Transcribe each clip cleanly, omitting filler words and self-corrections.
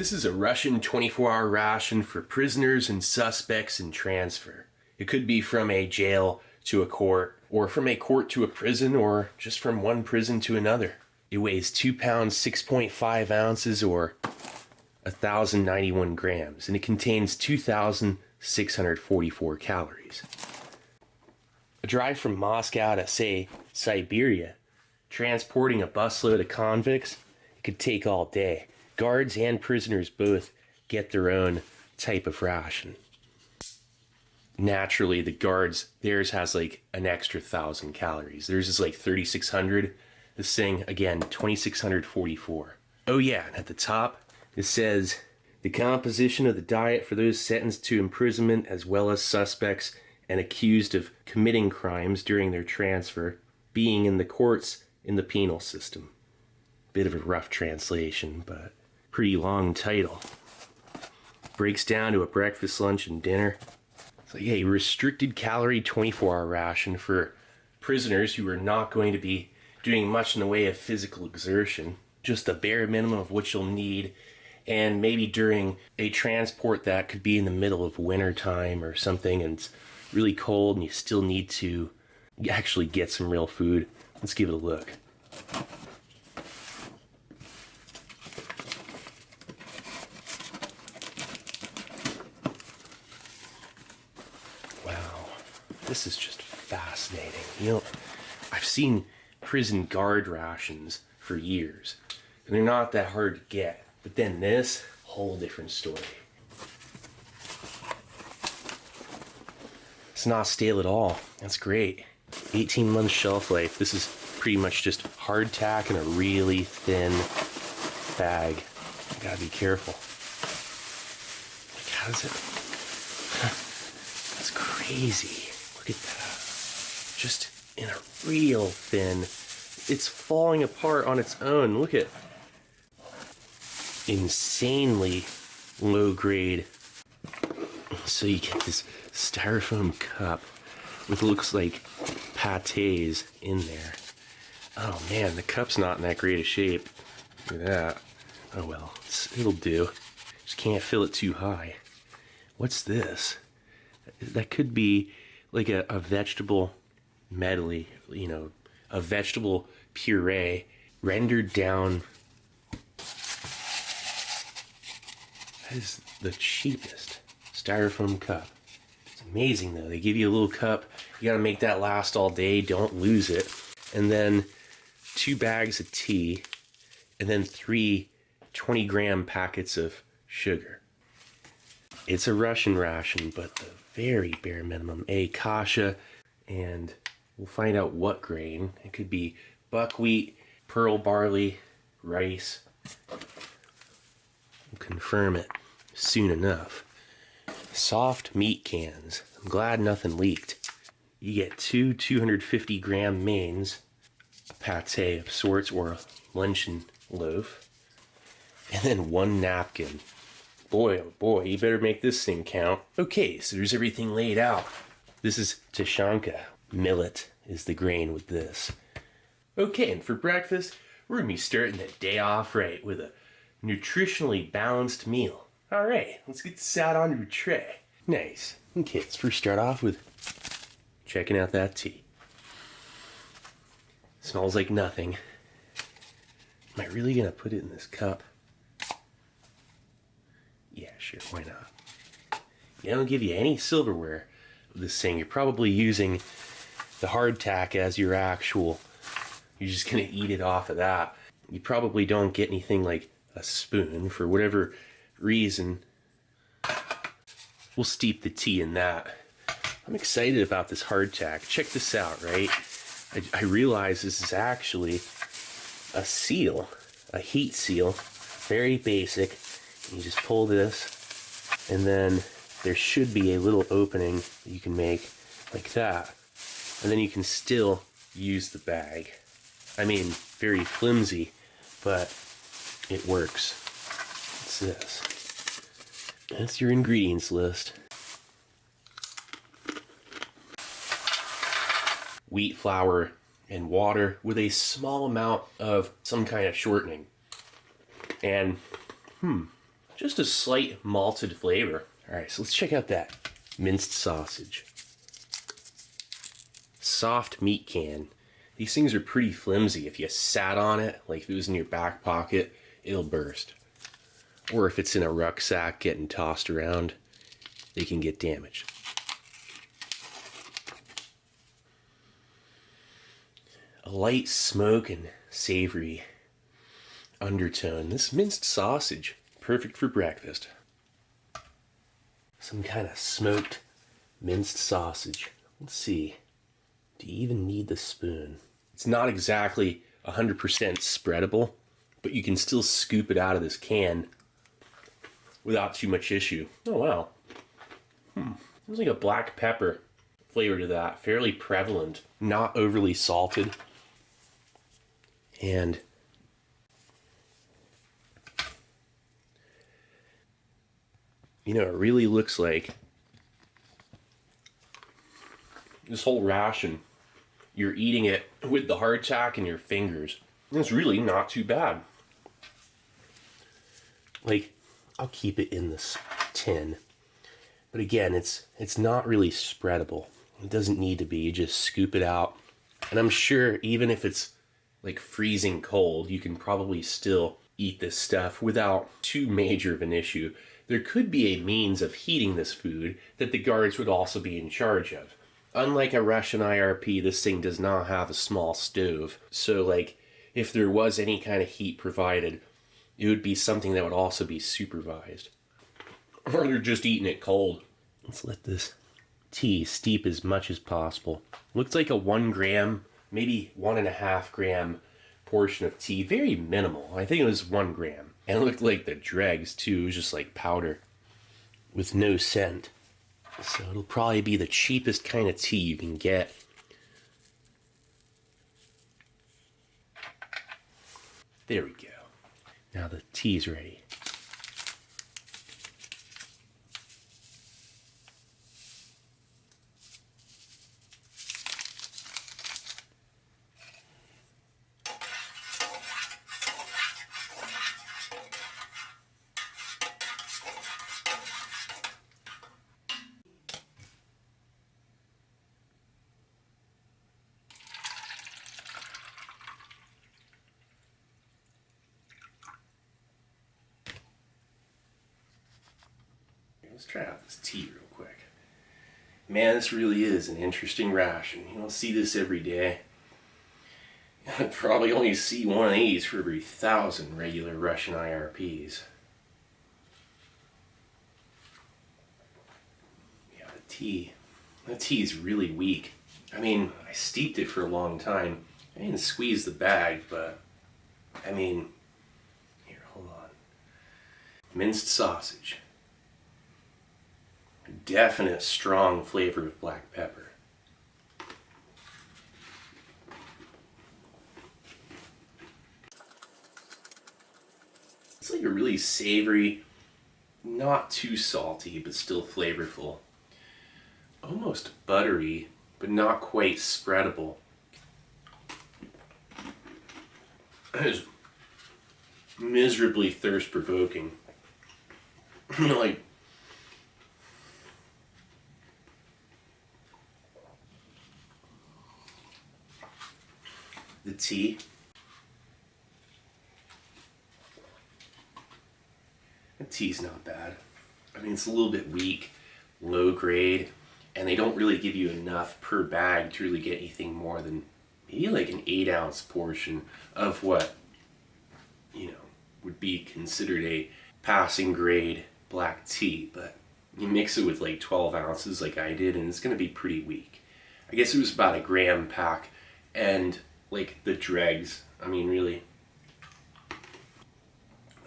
This is a Russian 24-hour ration for prisoners and suspects in transfer. It could be from a jail to a court, or from a court to a prison, or just from one prison to another. It weighs 2 pounds, 6.5 ounces, or 1,091 grams, and it contains 2,644 calories. A drive from Moscow to, say, Siberia, transporting a busload of convicts, it could take all day. Guards and prisoners both get their own type of ration. Naturally, the guards, theirs has like an extra 1,000 calories. Theirs is like 3,600. This thing, again, 2,644. Oh yeah, and at the top, it says, the composition of the diet for those sentenced to imprisonment as well as suspects and accused of committing crimes during their transfer, being in the courts in the penal system. Bit of a rough translation, but pretty long title. Breaks down to a breakfast, lunch, and dinner. It's like a restricted calorie 24-hour ration for prisoners who are not going to be doing much in the way of physical exertion. Just the bare minimum of what you'll need, and maybe during a transport that could be in the middle of winter time or something and it's really cold and you still need to actually get some real food. Let's give it a look. Wow, this is just fascinating. You know, I've seen prison guard rations for years, and they're not that hard to get. But then this, whole different story. It's not stale at all. That's great. 18 months shelf life. This is pretty much just hard tack in a really thin bag. You gotta be careful. Like, how does it? That's crazy. Look at that. Just in a real thin. It's falling apart on its own. Look at insanely low grade. So you get this styrofoam cup with looks like pâtés in there. Oh man, the cup's not in that great a shape. Look at that. Oh well, it'll do. Just can't fill it too high. What's this? That could be like a vegetable medley, you know, a vegetable puree rendered down. That is the cheapest styrofoam cup. It's amazing though. They give you a little cup. You gotta make that last all day. Don't lose it. And then 2 bags of tea. And then 3 20-gram packets of sugar. It's a Russian ration, but the very bare minimum. A kasha, and we'll find out what grain. It could be buckwheat, pearl barley, rice. We'll confirm it soon enough. Soft meat cans. I'm glad nothing leaked. You get 2 250-gram mains, a pâté of sorts, or a luncheon loaf, and then 1 napkin. Boy, oh boy, you better make this thing count. Okay, so there's everything laid out. This is Tushonka. Millet is the grain with this. Okay, and for breakfast, we're gonna be starting the day off right with a nutritionally balanced meal. All right, let's get this out onto a tray. Nice. Okay, let's first start off with checking out that tea. Smells like nothing. Am I really gonna put it in this cup? Yeah, sure, why not? They don't give you any silverware with this thing. You're probably using the hardtack as your actual. You're just gonna eat it off of that. You probably don't get anything like a spoon for whatever reason. We'll steep the tea in that. I'm excited about this hardtack. Check this out, right? I realize this is actually a seal, a heat seal, very basic. You just pull this, and then there should be a little opening that you can make like that. And then you can still use the bag. I mean, very flimsy, but it works. What's this? That's your ingredients list. Wheat flour and water with a small amount of some kind of shortening. And, just a slight malted flavor. All right, so let's check out that minced sausage. Soft meat can. These things are pretty flimsy. If you sat on it, like if it was in your back pocket, it'll burst. Or if it's in a rucksack getting tossed around, they can get damaged. A light smoke and savory undertone. This minced sausage, perfect for breakfast. Some kind of smoked minced sausage. Let's see. Do you even need the spoon? It's not exactly 100% spreadable, but you can still scoop it out of this can without too much issue. Oh wow. There's like a black pepper flavor to that, fairly prevalent, not overly salted. And you know, it really looks like this whole ration, you're eating it with the hardtack in your fingers. It's really not too bad. Like, I'll keep it in this tin. But again, it's not really spreadable. It doesn't need to be. You just scoop it out. And I'm sure even if it's like freezing cold, you can probably still eat this stuff without too major of an issue. There could be a means of heating this food that the guards would also be in charge of. Unlike a Russian IRP, this thing does not have a small stove. So like, if there was any kind of heat provided, it would be something that would also be supervised. Or they're just eating it cold. Let's let this tea steep as much as possible. Looks like a 1 gram, maybe 1.5 gram portion of tea. Very minimal. I think it was 1 gram. And it looked like the dregs too. It was just like powder with no scent. So it'll probably be the cheapest kind of tea you can get. There we go. Now the tea's ready. Let's try out this tea real quick. Man, this really is an interesting ration. You don't see this every day. I'd probably only see one of these for every 1,000 regular Russian IRPs. Yeah, the tea is really weak. I mean, I steeped it for a long time. I didn't squeeze the bag, but I mean, here, hold on. Minced sausage. Definite strong flavor of black pepper. It's like a really savory, not too salty, but still flavorful. Almost buttery, but not quite spreadable. It is miserably thirst-provoking. Like, the tea. The tea's not bad. I mean, it's a little bit weak, low grade, and they don't really give you enough per bag to really get anything more than maybe like an 8-ounce portion of what, you know, would be considered a passing grade black tea. But you mix it with like 12 ounces like I did, and it's going to be pretty weak. I guess it was about 1 gram pack, and like the dregs, I mean, really.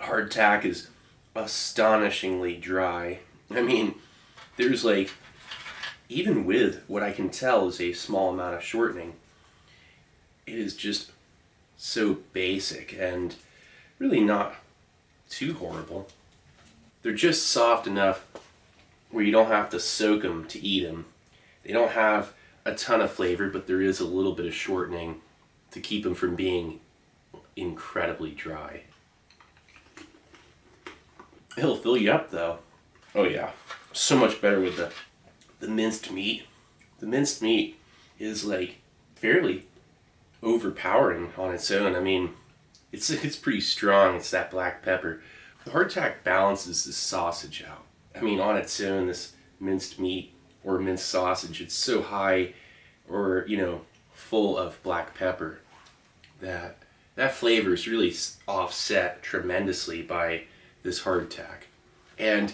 Hardtack is astonishingly dry. I mean, there's like, even with what I can tell is a small amount of shortening, it is just so basic and really not too horrible. They're just soft enough where you don't have to soak them to eat them. They don't have a ton of flavor, but there is a little bit of shortening to keep them from being incredibly dry. It'll fill you up though. Oh yeah, so much better with the minced meat. The minced meat is like fairly overpowering on its own. I mean, it's pretty strong. It's that black pepper. The hardtack balances the sausage out. I mean, on its own, this minced meat or minced sausage, it's so high or, full of black pepper that that flavor is really offset tremendously by this hardtack. And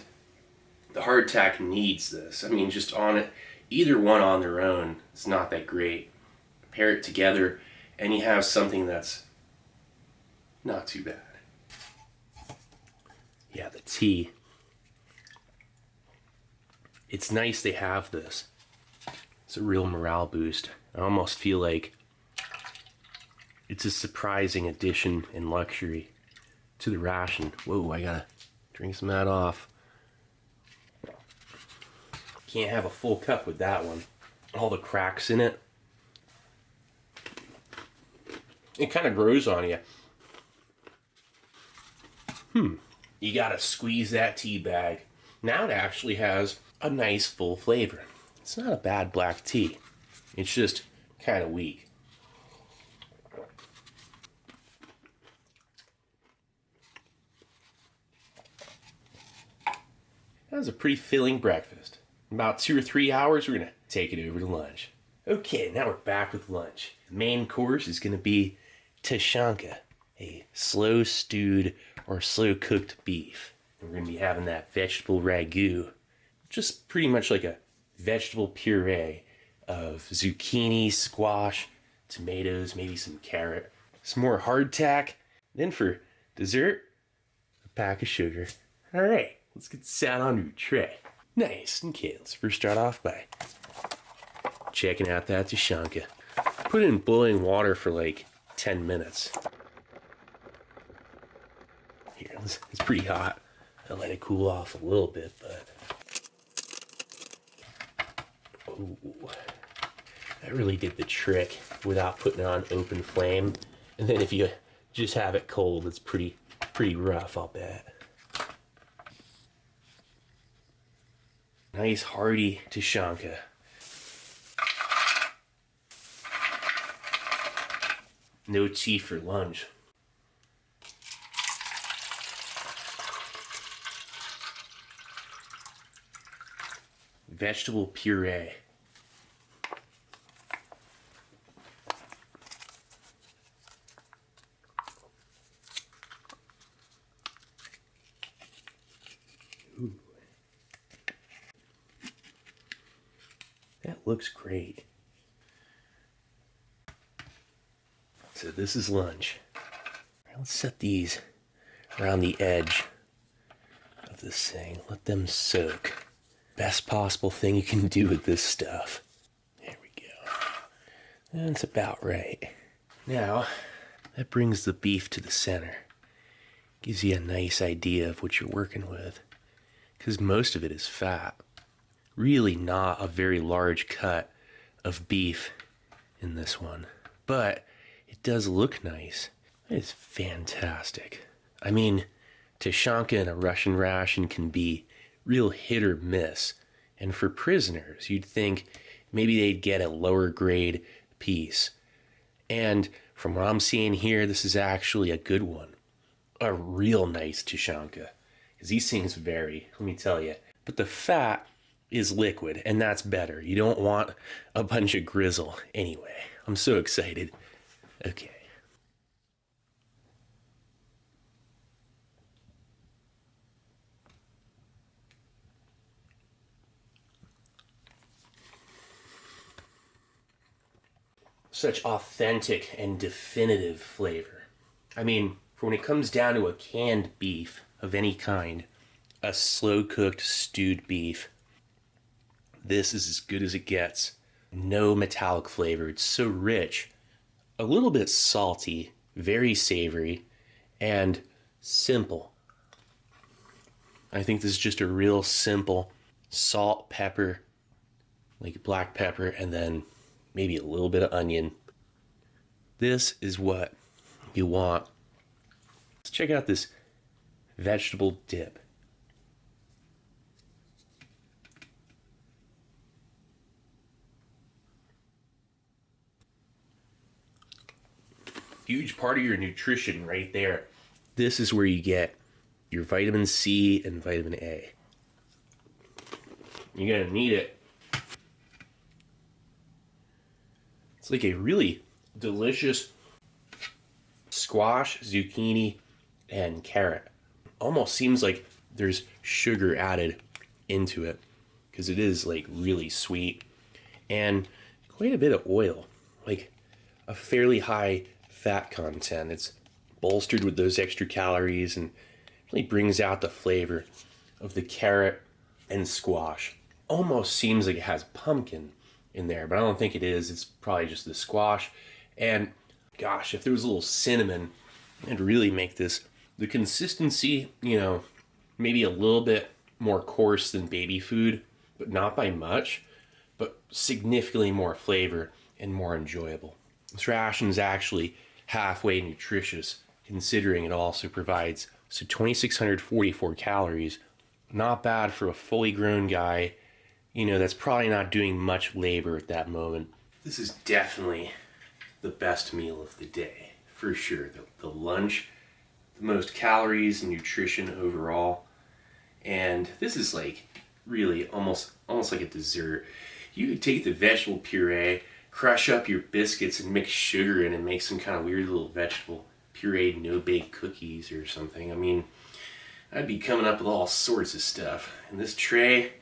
the hardtack needs this. I mean, just on it, either one on their own is not that great. Pair it together and you have something that's not too bad. Yeah, the tea. It's nice they have this. It's a real morale boost. I almost feel like it's a surprising addition in luxury to the ration. Whoa, I gotta drink some of that off. Can't have a full cup with that one. All the cracks in it. It kind of grows on you. You gotta squeeze that tea bag. Now it actually has a nice full flavor. It's not a bad black tea. It's just kind of weak. That was a pretty filling breakfast. In about 2 or 3 hours, we're gonna take it over to lunch. Okay, now we're back with lunch. The main course is gonna be Tushonka, a slow stewed or slow cooked beef. We're gonna be having that vegetable ragu, just pretty much like a vegetable puree of zucchini, squash, tomatoes, maybe some carrot, some more hardtack. Then for dessert, a pack of sugar. All right, let's get sat onto a tray. Nice. Okay, let's first start off by checking out that Tushonka. Put it in boiling water for like 10 minutes. Here, it's pretty hot. I'll let it cool off a little bit, but ooh, that really did the trick without putting it on open flame. And then if you just have it cold, it's pretty rough, I'll bet. Nice hearty Tushonka. No tea for lunch. Vegetable puree. Ooh. That looks great. So this is lunch. Let's set these around the edge of this thing. Let them soak. Best possible thing you can do with this stuff. There we go. That's about right. Now, that brings the beef to the center. Gives you a nice idea of what you're working with. Because most of it is fat. Really not a very large cut of beef in this one. But it does look nice. It's fantastic. I mean, Tushonka in a Russian ration can be real hit or miss. And for prisoners, you'd think maybe they'd get a lower grade piece. And from what I'm seeing here, this is actually a good one. A real nice Tushonka. Because these things vary, let me tell you. But the fat is liquid, and that's better. You don't want a bunch of grizzle. Anyway, I'm so excited. Okay. Such authentic and definitive flavor. I mean, for when it comes down to a canned beef of any kind, a slow cooked stewed beef, this is as good as it gets. No metallic flavor. It's so rich, a little bit salty, very savory, and simple. I think this is just a real simple salt, pepper, like black pepper, and then maybe a little bit of onion. This is what you want. Let's check out this vegetable dip. Huge part of your nutrition right there. This is where you get your vitamin C and vitamin A. You're gonna need it. It's like a really delicious squash, zucchini, and carrot. Almost seems like there's sugar added into it because it is like really sweet and quite a bit of oil, like a fairly high fat content. It's bolstered with those extra calories and really brings out the flavor of the carrot and squash. Almost seems like it has pumpkin in there, but I don't think it is. It's probably just the squash. And gosh, if there was a little cinnamon, it'd really make this, the consistency, you know, maybe a little bit more coarse than baby food, but not by much, but significantly more flavor and more enjoyable. This ration is actually halfway nutritious, considering it also provides 2,644 calories. Not bad for a fully grown guy, you know, that's probably not doing much labor at that moment. This is definitely the best meal of the day, for sure. The lunch, the most calories and nutrition overall. And this is like really almost like a dessert. You could take the vegetable puree, crush up your biscuits and mix sugar in and make some kind of weird little vegetable pureed no-bake cookies or something. I mean, I'd be coming up with all sorts of stuff. And this tray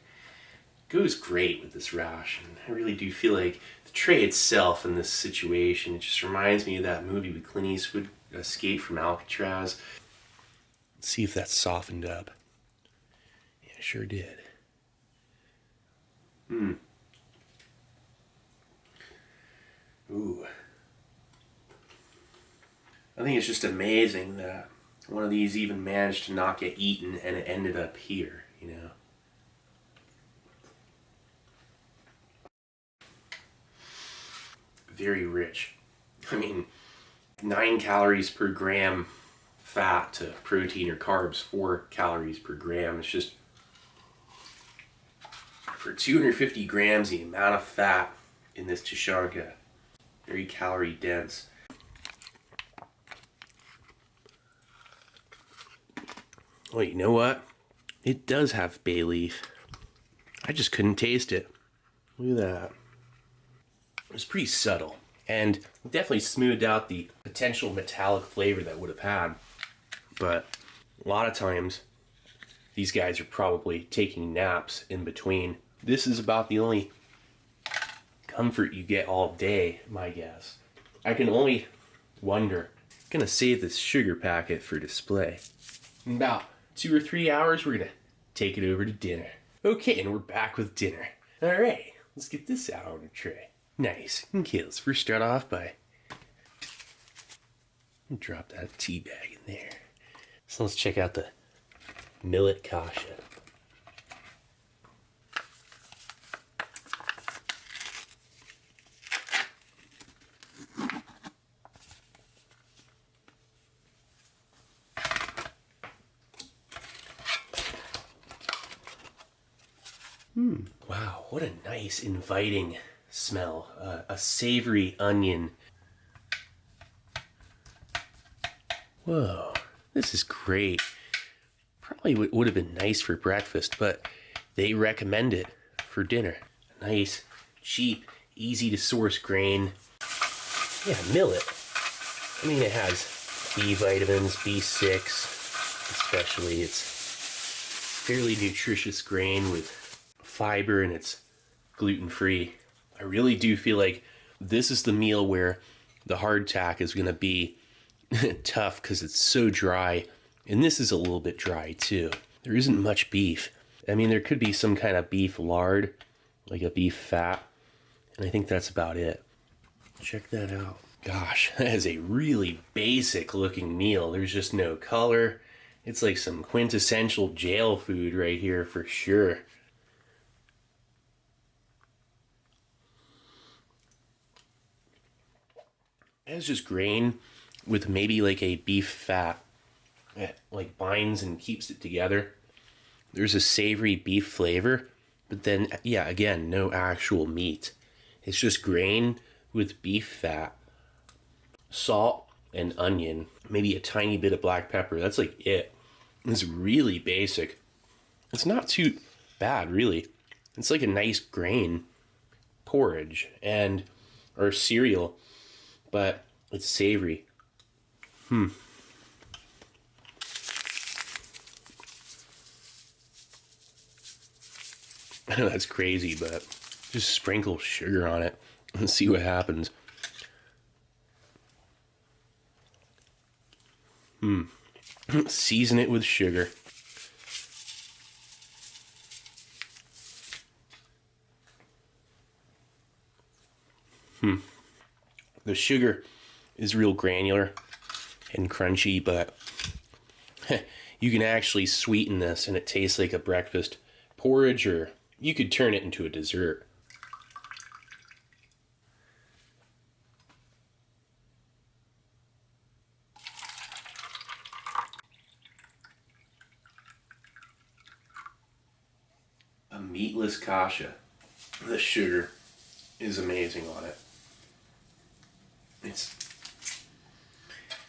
goes great with this ration. I really do feel like the tray itself in this situation, it just reminds me of that movie with Clint Eastwood, Escape from Alcatraz. Let's see if that's softened up. Yeah, it sure did. Ooh. I think it's just amazing that one of these even managed to not get eaten and it ended up here, you know. Very rich. I mean, 9 calories per gram fat to protein or carbs, 4 calories per gram. It's just, for 250 grams, the amount of fat in this Tushonka, very calorie dense. Well, you know what? It does have bay leaf. I just couldn't taste it. Look at that. It was pretty subtle and definitely smoothed out the potential metallic flavor that would have had. But a lot of times, these guys are probably taking naps in between. This is about the only comfort you get all day, my guess. I can only wonder. I'm gonna save this sugar packet for display. In about 2 or 3 hours, we're gonna take it over to dinner. Okay, and we're back with dinner. All right, let's get this out on the tray. Nice. Okay, let's first start off by drop that tea bag in there. So let's check out the millet kasha. Wow, what a nice, inviting smell. A savory onion. Whoa, this is great. Probably would have been nice for breakfast, but they recommend it for dinner. Nice, cheap, easy to source grain. Yeah, millet. I mean, it has B vitamins, B6, especially. It's fairly nutritious grain with fiber and it's gluten-free. I really do feel like this is the meal where the hardtack is going to be tough because it's so dry. And this is a little bit dry too. There isn't much beef. I mean, there could be some kind of beef lard, like a beef fat. And I think that's about it. Check that out. Gosh, that is a really basic looking meal. There's just no color. It's like some quintessential jail food right here for sure. It's just grain with maybe like a beef fat that like binds and keeps it together. There's a savory beef flavor, but then, yeah, again, no actual meat. It's just grain with beef fat, salt, and onion, maybe a tiny bit of black pepper. That's like it. It's really basic. It's not too bad, really. It's like a nice grain porridge or cereal, but it's savory. I know that's crazy, but just sprinkle sugar on it and see what happens. Season it with sugar. The sugar is real granular and crunchy, but you can actually sweeten this and it tastes like a breakfast porridge, or you could turn it into a dessert. A meatless kasha. The sugar is amazing on it. It's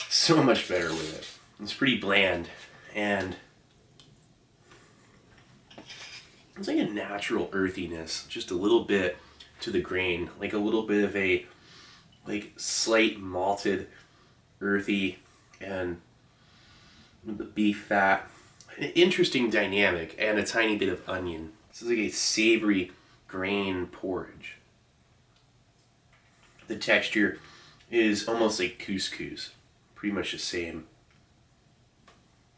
so much better with it. It's pretty bland, and it's like a natural earthiness, just a little bit to the grain, like a little bit of a like slight malted earthy, and with the beef fat, an interesting dynamic, and a tiny bit of onion. This is like a savory grain porridge. The texture is almost like couscous, pretty much the same.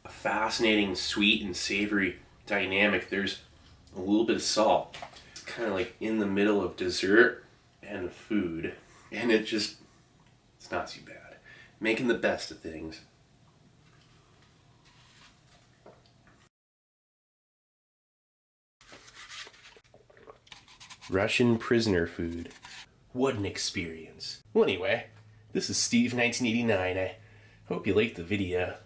A fascinating sweet and savory dynamic. There's a little bit of salt. It's kind of like in the middle of dessert and food, and it's not too bad. Making the best of things. Russian prisoner food. What an experience. Well, anyway, this is Steve 1989. I hope you liked the video.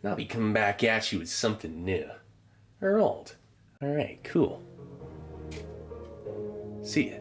And I'll be coming back at you with something new. Or old. Alright, cool. See ya.